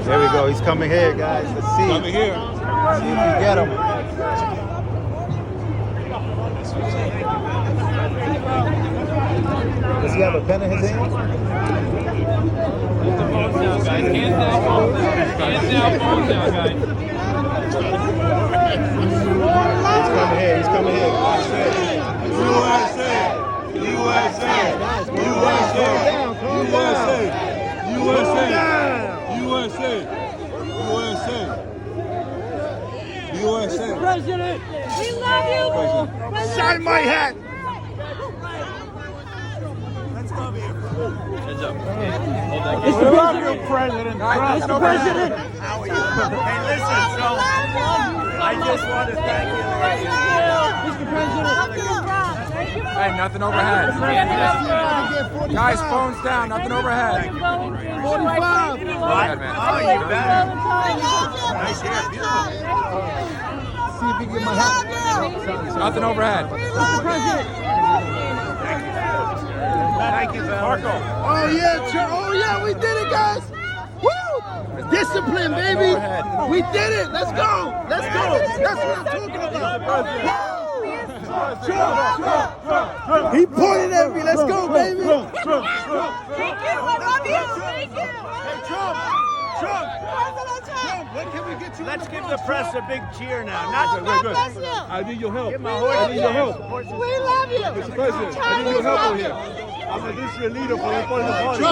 There we go. He's coming here, guys. Let's see. Coming here. See if we get him. Does he have a pen in his hand? He's coming here. He's coming here. USA. USA. Mr. President, we love you. Sign my hat. Mr. President, President. Mr. President. Hey, listen, so I just want to thank you. Mr. President. Hey, nothing overhead. Guys, phones down, nothing overhead. 45. Go ahead, man. Oh, you better. Nice hair, beautiful. See if we can get my hat. Nothing overhead. Mr. President. Thank you, Marco. Oh yeah, we did it, guys. Woo! Discipline, baby. We did it. Let's go. Let's go. That's what I'm talking about. Trump. He pointed at me. Let's go, baby. Thank you. I love you. Thank you. Hey, Trump. When can we get you? Let's give the press a big cheer now. Not God bless you. I need your help. Give my horse. I need your help. We love you. Mr. President, I need your help over here. I'm a district leader for the Republican Party.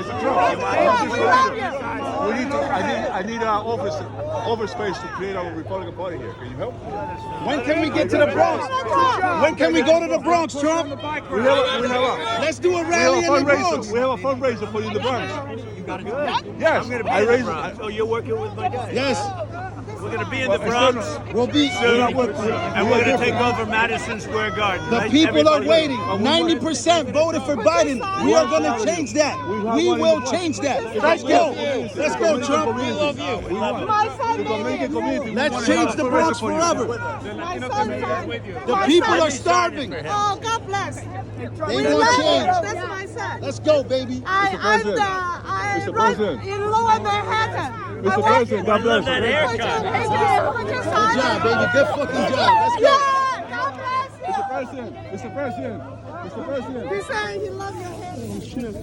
Mr. Trump, I'm a district leader. I need office space to create our Republican Party here. Can you help? When can we get to the Bronx? When can we go to the Bronx, Trump? Let's do a rally in the Bronx. We have a fundraiser for you in the Bronx. You got good. Yes, I'm going to be I in the raised Bronx. So you're working with my guys. Yes. We're going to be in the Bronx. We'll be. And we're going to take over Madison Square Garden. The right? people are Everybody- waiting. 90% voted for Biden. We are going to change that. We will change that. Let's go. Let's go, Trump. We love you. My son, Let's change the Bronx forever. my son, The people are starving. Oh, God bless. They We want love change. you. That's my son. Let's go, baby. I Mr. right President. in Lower Manhattan. Mr. President, God bless that you. haircut. Thank you. Good job, baby. Good fucking job. Let's go. Yeah, God bless you. Mr. President, Mr. President, Mr. President. He's saying he loves your hair. Oh, shit.